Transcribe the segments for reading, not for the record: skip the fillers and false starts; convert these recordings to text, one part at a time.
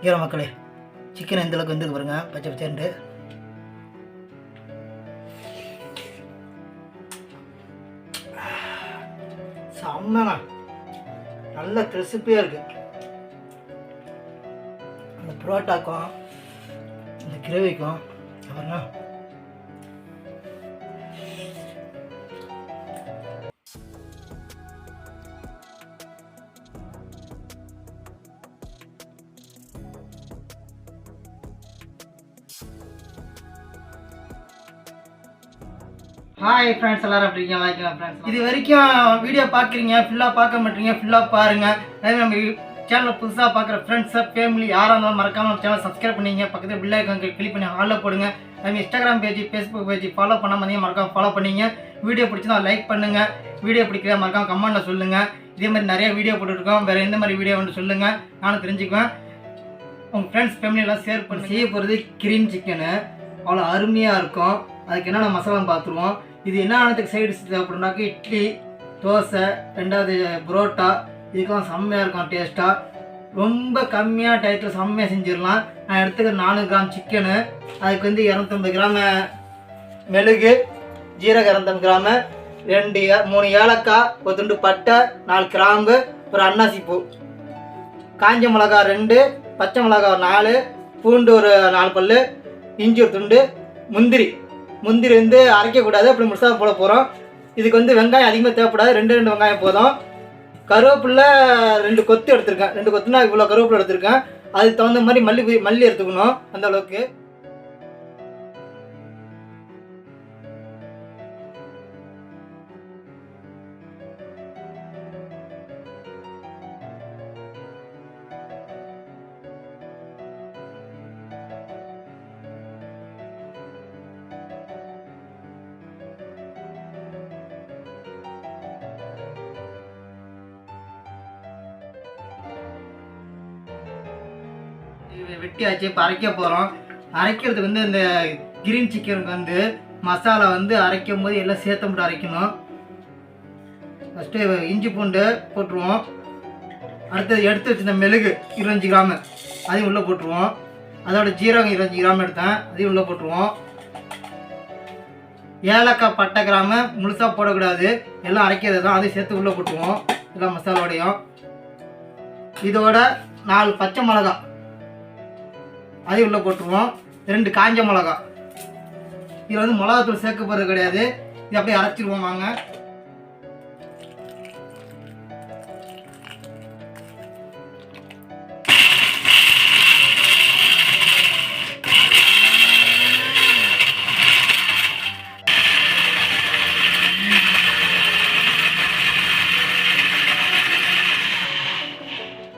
ஈர மக்களே, சிக்கன் எந்த அளவுக்கு வந்துருக்கு பாருங்க, பச்சை பச்சைன்ட்டு. செம்மண்ணா, நல்ல கிறிஸ்பியாக இருக்கு. அந்த புரோட்டாக்கும் இந்த கிரேவிக்கும் அப்புறம்னா ஹாய் ஃப்ரெண்ட்ஸ், எல்லாரும் எப்படி இருக்கீங்க? லைக் ஃப்ரெண்ட்ஸ், இது வரைக்கும் வீடியோ பார்க்குறீங்க, ஃபுல்லாக பார்க்க மாட்டீங்க, ஃபுல்லாக பாருங்கள். அதே நம்ம சேனலை புதுசாக பார்க்குற ஃப்ரெண்ட்ஸை ஃபேமிலி யாராக இருந்தாலும் மறக்காமல் நம்ம சேனல் சப்ஸ்கிரைப் பண்ணிங்க. பக்கத்தில் பில் ஐக்கான் கிளிக் பண்ணி ஹாலில் போடுங்க. நம்ம Instagram page, Facebook page follow பண்ணாமல் மறக்காமல் ஃபாலோ பண்ணிங்க. வீடியோ பிடிச்சினா லைக் பண்ணுங்கள், வீடியோ பிடிக்கல மறக்காமல் கமெண்ட்டில் சொல்லுங்கள். இதே மாதிரி நிறைய வீடியோ போட்டுருக்கோம், வேறு எந்த மாதிரி வீடியோ வந்து சொல்லுங்கள், நானும் தெரிஞ்சுக்குவேன். உங்கள் ஃப்ரெண்ட்ஸ் ஃபேமிலியெல்லாம் ஷேர் பண்ணி. செய்ய போகிறது கிரீன் சிக்கனு, அவ்வளோ அருமையாக இருக்கும். அதுக்கு என்னென்ன மசாலா பார்த்துருவோம். இது என்ன ஆனதுக்கு சைடு தேவைப்படுனாக்கா இட்லி, தோசை, ரெண்டாவது புரோட்டா, இதுக்கெல்லாம் செம்மையாக இருக்கும் டேஸ்ட்டாக. ரொம்ப கம்மியாக டயத்தில் செம்மையாக செஞ்சிடலாம். நான் எடுத்துக்கிற 4 கிராம் சிக்கனு, அதுக்கு வந்து 250 கிராமு மெழுகு, ஜீரகம் 250 கிராமு, 3 ஏலக்காய், ஒரு துண்டு பட்டை, 4 கிராம்பு, ஒரு அன்னாசி பூ, காஞ்ச மிளகா 2, பச்சை மிளகா 4, பூண்டு ஒரு 4 பல், இஞ்சி ஒரு துண்டு, முந்திரி வந்து அரைக்கக்கூடாது, அப்படி முழுசாக போட போகிறோம். இதுக்கு வந்து வெங்காயம் அதிகமாக தேவைப்படாது, 2 வெங்காயம் போதும். கருவேப்பிலை 2 கொத்து எடுத்திருக்கேன், 2 கொத்துனா இவ்வளோ கருவேப்பிலை எடுத்திருக்கேன். அதுக்கு தகுந்த மாதிரி மல்லி எடுத்துக்கணும் அந்த அளவுக்கு. வெட்டியாச்சு, இப்போ அரைக்க போகிறோம். அரைக்கிறதுக்கு வந்து இந்த கிரீன் சிக்கனுக்கு வந்து மசாலா வந்து அரைக்கும் போது எல்லாம் சேர்த்து மட்டும் அரைக்கணும். ஃபஸ்ட்டு இஞ்சி பூண்டு போட்டுருவோம். அடுத்தது எடுத்து வச்சுருந்த மெழுகு 25 கிராமு அதையும் உள்ளே போட்டுருவோம். அதோட ஜீரகம் 25 கிராம் எடுத்தேன், அதையும் உள்ளே போட்டுருவோம். ஏலக்காய், பட்டை, கிராமு முழுசாக போடக்கூடாது, எல்லாம் அரைக்கிறது தான், அதையும் சேர்த்து உள்ளே போட்டுருவோம் எல்லா மசாலோடையும். இதோட 4 பச்சை மிளகா அதையும் உள்ளே போட்டுருவோம். 2 காஞ்ச மிளகா. இதில் வந்து மிளகாத்தூள் சேர்க்க போகிறது கிடையாது, இது அப்படியே அரைச்சிடுவோம் வாங்க.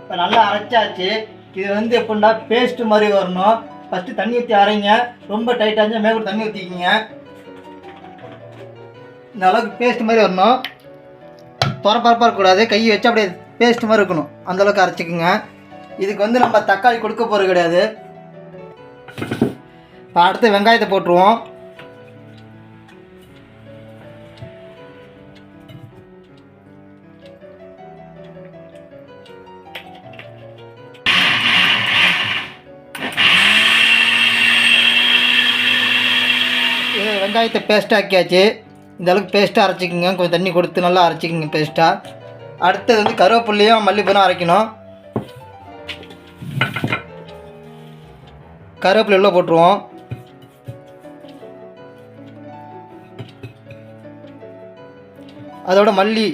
இப்போ நல்லா அரைச்சாச்சு. இது வந்து எப்படின்னா பேஸ்ட் மாதிரி வரணும். ஃபஸ்ட்டு தண்ணி ஊற்றி அரைங்க, ரொம்ப டைட்டாக இருந்தால் மேலே தண்ணி ஊற்றிக்கிங்க. இந்த அளவுக்கு பேஸ்ட் மாதிரி வரணும், பரப்பரப்பாக இருக்கக்கூடாது, கையை வச்சு அப்படியே பேஸ்ட் மாதிரி இருக்கணும், அந்தளவுக்கு அரைச்சிக்குங்க. இதுக்கு வந்து நம்ம தக்காளி கொடுக்க போகிறது கிடையாது. இப்போ அடுத்து வெங்காயத்தை போட்டுருவோம். வெங்காயத்தை பேஸ்ட்டாக ஆக்கியாச்சு. இந்த அளவுக்கு பேஸ்ட்டாக அரைச்சிக்கிங்க, கொஞ்சம் தண்ணி கொடுத்து நல்லா அரைச்சிக்கிங்க பேஸ்ட்டாக. அடுத்தது வந்து கருவேப்பிலையும் மல்லிப்பூரும் அரைக்கணும். கருவேப்பிலை உள்ள போட்டுருவோம். அதோட மல்லி,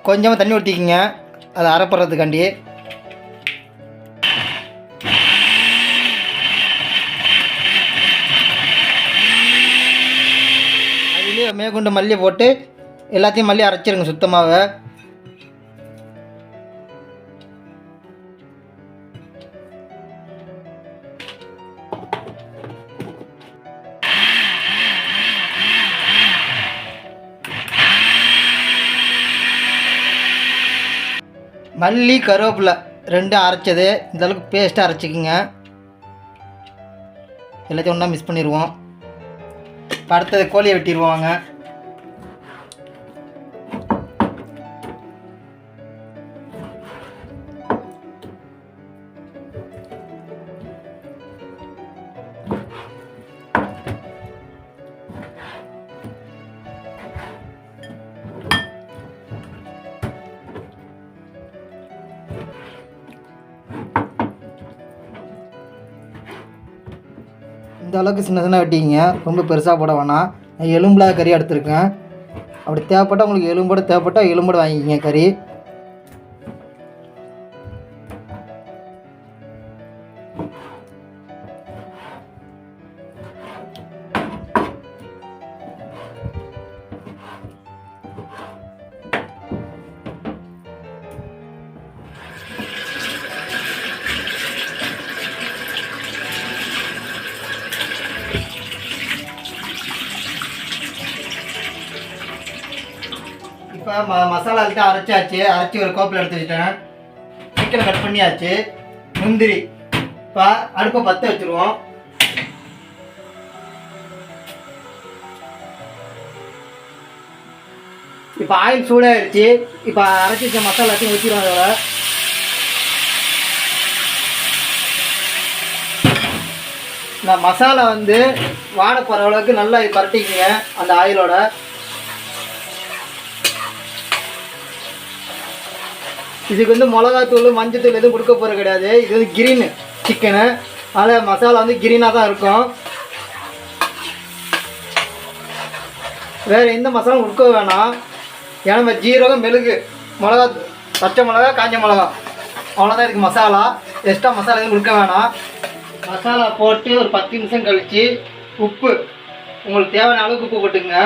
கொஞ்சமாக தண்ணி ஊற்றிக்கிங்க அதை அரைப்படுறதுக்காண்டி. மேற்கொண்டு மல்லியை போட்டு எல்லாத்தையும் மல்லி அரைச்சிருங்க சுத்தமாக. மல்லி, கருவேப்பிலை 2 அரைச்சது இந்த அளவுக்கு பேஸ்ட்டாக அரைச்சிக்கிங்க. எல்லாத்தையும் ஒன்றா மிக்ஸ் பண்ணிடுவோம். அடுத்தது கோழியை வெட்டிடுவாங்க. இந்த அளவுக்கு சின்ன சின்ன வெட்டிங்க, ரொம்ப பெருசாக போட வேணாம். எலும்பில் கறி எடுத்துருக்கேன். அப்படி தேவைப்பட்டால் உங்களுக்கு எலும்போடு தேவைப்பட்டால் எலும்போடு வாங்கிக்கிங்க கறி. இப்போ மசாலா கிட்ட அரைச்சாச்சு. அரைச்சி ஒரு கோப்பில் எடுத்து வச்சுட்டேன். சிக்கனை கட் பண்ணியாச்சு. முந்திரி இப்போ அடுப்பை பற்ற வச்சுருவோம். இப்போ ஆயில் சூடாகிடுச்சு. இப்போ அரைச்சி வச்ச மசாலா எல்லாத்தையும் ஊற்றிடுவோம். அதோட இந்த மசாலா வந்து வாட போகிற அளவுக்கு நல்லா பரட்டிக்குங்க அந்த ஆயிலோட. இதுக்கு வந்து மிளகாத்தூள் மஞ்சத்தூள் எதுவும் கொடுக்க போகிறது கிடையாது. இது வந்து கிரீன் சிக்கனு, அதில் மசாலா வந்து கிரீனாக தான் இருக்கும். வேறு எந்த மசாலாவும் கொடுக்க வேணாம். ஏன்னா நம்ம ஜீரகம், மெழுகு, மிளகா, பச்சை மிளகா, காஞ்ச மிளகா, அவ்வளோதான் இதுக்கு மசாலா. எக்ஸ்ட்ரா மசாலா எதுவும் கொடுக்க வேணாம். மசாலா போட்டு ஒரு 10 நிமிஷம் கழித்து உப்பு உங்களுக்கு தேவையான அளவுக்கு உப்பு போட்டுங்க.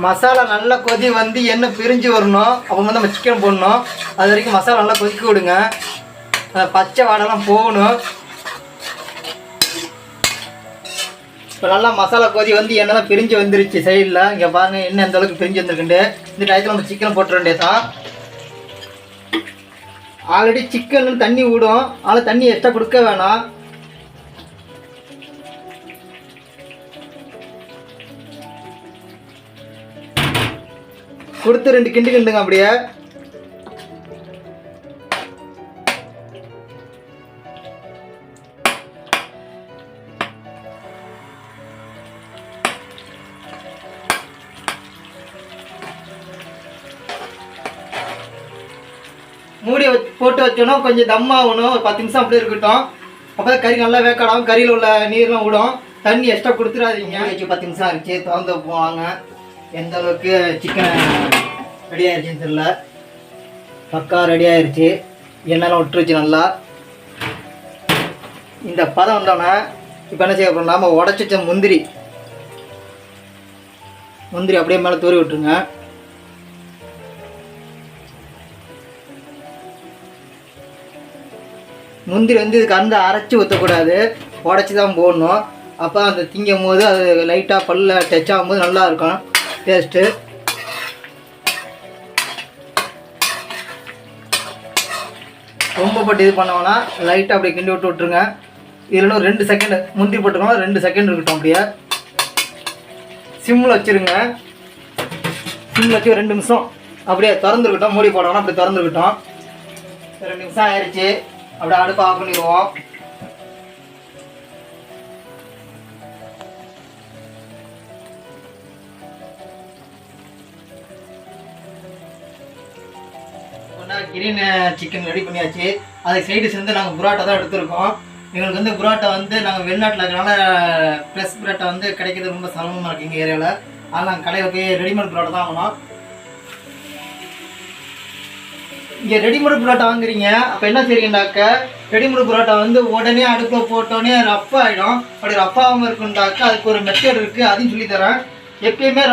மசாலா நல்லா கொதி வந்து எண்ணெய் பிரிஞ்சு வரணும். அப்போ வந்து நம்ம சிக்கன் போடணும். அது வரைக்கும் மசாலா நல்லா கொதிக்க விடுங்க. பச்சை வாடெல்லாம் போகணும். இப்போ நல்லா மசாலா கொதி வந்து எண்ணெய் தான் பிரிஞ்சு வந்துருச்சு சைடில். இங்கே பாருங்கள் எண்ணெய் எந்த அளவுக்கு பிரிஞ்சு வந்துருக்குண்டு. இந்த டயத்தில் நம்ம சிக்கனை போட்டுற வேண்டியதான். ஆல்ரெடி சிக்கன் தண்ணி விடும். அதில் தண்ணி எக்ஸ்ட்ரா கொடுக்க வேணாம். கொடுத்து 2 கிண்டு கிண்டுங்க. அப்படியே மூடி போட்டு வச்சோன்னா கொஞ்சம் தம் ஆகணும். ஒரு 10 நிமிஷம் அப்படியே இருக்கட்டும். அப்போ கறி நல்லா வேக்காடாகும். கறியில் உள்ள நீர்லாம் விடும். தண்ணி எக்ஸ்ட்ரா கொடுத்துடாதீங்க. 10 நிமிஷம் ஆகிடுச்சு. திறந்து போவாங்க. எந்த அளவுக்கு சிக்கன் ரெடி ஆயிடுச்சுன்னு தெரியல. பக்கா ரெடி ஆயிடுச்சு. எண்ணெய்லாம் விட்டுருச்சு நல்லா. இந்த பதம் வந்தோன்னே இப்போ என்ன செய்ய போகிறோம், நம்ம உடச்சி வச்ச முந்திரி அப்படியே மேலே தூரி விட்டுருங்க. முந்திரி வந்து இதுக்கு அந்த அரைச்சி ஊற்றக்கூடாது, உடச்சி தான் போடணும். அப்போ அந்த திங்கும் போது அது லைட்டாக பல்ல டச் ஆகும்போது நல்லாயிருக்கும் டேஸ்ட்டு. ரொம்ப போட்டு இது பண்ணோன்னா லைட்டாக அப்படியே கிண்டி விட்டுருங்க. இதில் ஒரு 2 செகண்ட் முந்திரி போட்டுக்கோங்க. 2 செகண்ட் இருக்கட்டும். அப்படியே சிம்மில் வச்சுருங்க. சிம்மில் வச்சு 2 நிமிஷம் அப்படியே திறந்துருக்கட்டும். மூடி போடணும். அப்படி திறந்துருக்கட்டும். 2 நிமிஷம் ஆயிடுச்சு. அப்படியே அடுப்பு ஆஃப் பண்ணிடுவோம். கிரீன் சிக்கன் ரெடி பண்ணியாச்சு. அதுக்கு சைடிஸ் வந்து நாங்கள் புரோட்டா தான் எடுத்துருக்கோம். எங்களுக்கு வந்து புரோட்டா வந்து நாங்கள் வெளிநாட்டில் இருக்கிறனால ஃப்ரெஷ் புரோட்டா வந்து கிடைக்கிறது ரொம்ப சிரமமாக இருக்குது எங்கள் ஏரியாவில். அதனால் நாங்கள் கடையில் போய் ரெடிமேட் புரோட்டா தான் வாங்கணும். இங்கே ரெடிமேட் புரோட்டா வாங்குறீங்க. அப்போ என்ன செய்றீங்கன்னாக்க, ரெடிமேட் புரோட்டா வந்து உடனே அடுப்பில் போட்டோடனே ரஃப் ஆகிடும். அப்படி ரஃப் ஆகாமல் இருக்குண்டாக்க அதுக்கு ஒரு மெத்தட் இருக்குது. அதையும் சொல்லித்தரேன். எப்பயுமே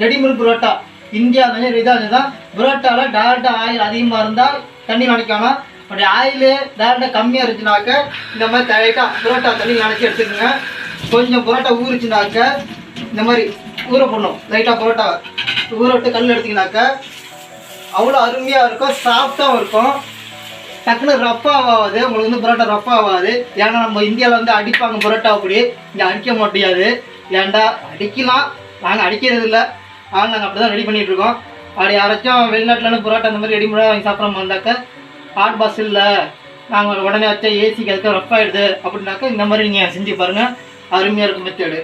ரெடிமேட் புரோட்டா இந்தியா இதாக தான். புரோட்டாவில் டேரெக்டாக ஆயில் அதிகமாக இருந்தால் தண்ணி நினைக்கணும். அப்படி ஆயில் டேரெக்டாக கம்மியாக இருந்துச்சுனாக்க இந்த மாதிரி டைட்டாக புரோட்டா தண்ணி நினச்சி எடுத்துக்கோங்க. கொஞ்சம் புரோட்டா ஊறிச்சுனாக்க இந்த மாதிரி ஊற போடணும். லைட்டாக புரோட்டா ஊற விட்டு கல் எடுத்திங்கனாக்க அவ்வளோ அருமையாக இருக்கும். சாஃப்டாகவும் இருக்கும். டக்குன்னு ரஃப்பாக ஆகாது. உங்களுக்கு வந்து புரோட்டா ரஃப்பாக ஆகாது. ஏன்னா நம்ம இந்தியாவில் வந்து அடிப்பாங்க புரோட்டா. அப்படி இங்கே அடிக்க முடியாது. ஏன்டா அடிக்கலாம், நாங்கள் அடிக்கிறது இல்லை. ஆனால் நாங்கள் அப்படி தான் ரெடி பண்ணிகிட்ருக்கோம். அப்படி யாராச்சும் வெளிநாட்டில் புரோட்டா அந்த மாதிரி ரெடிமேடாக வாங்கி சாப்பிட்ற வந்தாக்க ஹாட் பாஸ் இல்லை, நாங்கள் உடனே வச்சா ஏசிக்கு அதுக்கு ரஃப் ஆகிடுது அப்படின்னாக்கா இந்த மாதிரி நீங்கள் செஞ்சு பாருங்கள். அருமையாக இருக்கும் மெத்தேடு.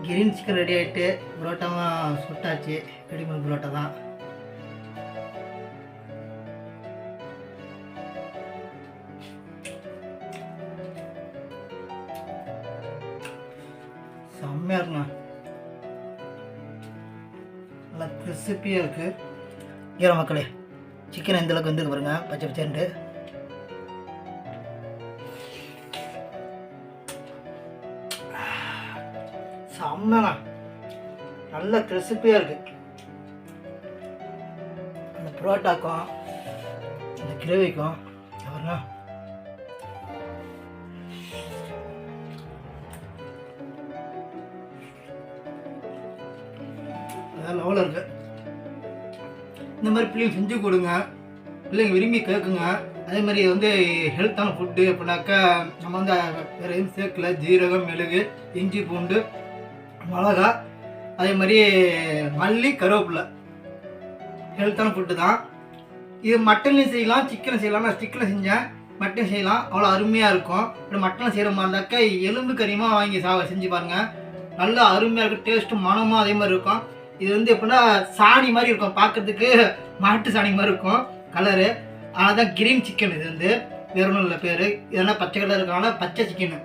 கிரீன் சிக்கன் ரெடி ஆகிட்டு புரோட்டாவும் சுட்டாச்சு. ரெடிமேட் புரோட்டா தான். செம்மையாக இருக்குண்ணா. நல்லா கிறிஸ்பியாக இருக்குது. ஈர மக்களே, சிக்கன் எந்த அளவுக்கு வந்துருக்கு பாருங்க, பச்சை பச்சைன்ட்டு. செம்மண்ணா, நல்ல கிறிஸ்பியாக இருக்குது. அந்த புரோட்டாக்கும் அந்த கிரேவிக்கும் அவருண்ணா அதான் லெவலில் இருக்குது. இந்த மாதிரி பிள்ளைங்க செஞ்சு கொடுங்க, பிள்ளைங்க விரும்பி கேட்குங்க. அதே மாதிரி வந்து ஹெல்த்தான ஃபுட்டு அப்படின்னாக்கா நம்ம வந்து வேறு எதுவும் சேர்க்கல. ஜீரகம், மிளகு, இஞ்சி, பூண்டு, மிளகா, அதே மாதிரி மல்லி, கருவேப்பிலை. ஹெல்த்தான ஃபுட்டு தான் இது. மட்டன்லையும் செய்யலாம், சிக்கனை செய்யலாம். நான் சிக்கனை செஞ்சேன், மட்டன் செய்யலாம். அவ்வளோ அருமையாக இருக்கும். இப்படி மட்டன் செய்கிற மாதிரி இருந்தாக்கா எலும்பு கறியமாக வாங்கி செஞ்சு பாருங்கள். நல்லா அருமையாக இருக்கும். டேஸ்ட்டு மனமாக அதே மாதிரி இருக்கும். இது வந்து எப்படின்னா சாணி மாதிரி இருக்கும், பார்க்கறதுக்கு மாட்டு சாணி மாதிரி இருக்கும் கலரு. ஆனால் தான் கிரீன் சிக்கன். இது வந்து வேற ஒன்றும் இல்லை பேர். இதெல்லாம் பச்சை கலர் இருக்கனால பச்சை சிக்கன்.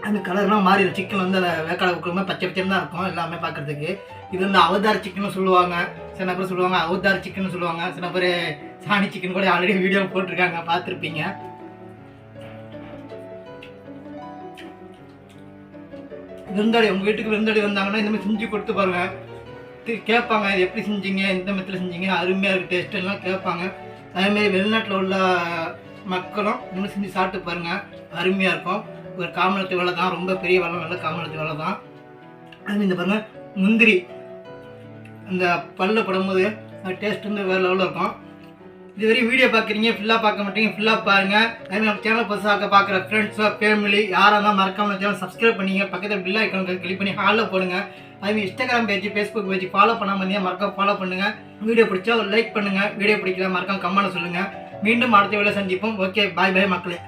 அந்த கலர்லாம் மாறிடும். சிக்கன் வந்து அந்த வேக்காடு கொடுக்குற பச்சை பச்சைன்னு தான் இருக்கும் எல்லாமே பார்க்குறதுக்கு. இது வந்து அவதார் சிக்கன் சொல்லுவாங்க, சில பேர் சொல்லுவாங்க அவதார் சிக்கன் சொல்லுவாங்க, சில பேர் சாணி சிக்கன் கூட ஆல்ரெடி வீடியோ போட்டிருக்காங்க, பார்த்துருப்பீங்க. விருந்தாடி உங்கள் வீட்டுக்கு விருந்தாடி வந்தாங்கன்னா இந்த மாதிரி செஞ்சு கொடுத்து பாருங்க. கேட்பாங்க இது எப்படி செஞ்சீங்க, எந்த மெத்தில் செஞ்சீங்க, அருமையாக இருக்குது டேஸ்ட் எல்லாம் கேட்பாங்க. அதேமாரி வெளிநாட்டில் உள்ள மக்களும் இன்னும் செஞ்சு சாப்பிட்டு பாருங்கள், அருமையாக இருக்கும். ஒரு காமலத்து வேலை தான், ரொம்ப பெரிய வேலை, நல்ல காமலத்து வேலை தான். அது இந்த பாருங்கள் முந்திரி அந்த பல்ல படும்போது டேஸ்ட் வந்து வேறு லெவலில் இருக்கும். இதுவரை வீடியோ பார்க்குறீங்க, ஃபுல்லாக பார்க்க மாட்டீங்க, ஃபுல்லாக பாருங்கள். அதே நம்ம சேனல் புதுசாக பார்க்குற ஃப்ரெண்ட்ஸோ ஃபேமிலி யாராக இருந்தால் மறக்காமல் சேனல் சப்ஸ்கிரைப் பண்ணிங்க. பக்கத்தில் பில் ஐக்கான் கிளிக் பண்ணி ஹாலில் போடுங்க. அதுமாதிரி Instagram page, Facebook page follow பண்ணாமல் இருந்தீங்க, மறக்காம ஃபாலோ பண்ணுங்கள். வீடியோ பிடிச்சா ஒரு லைக் பண்ணுங்கள், வீடியோ பிடிக்கல மறக்காம கமெண்ட் சொல்லுங்கள். மீண்டும் அடுத்த வீடியோ சந்திப்போம். ஓகே, பாய் பாய் மக்களே.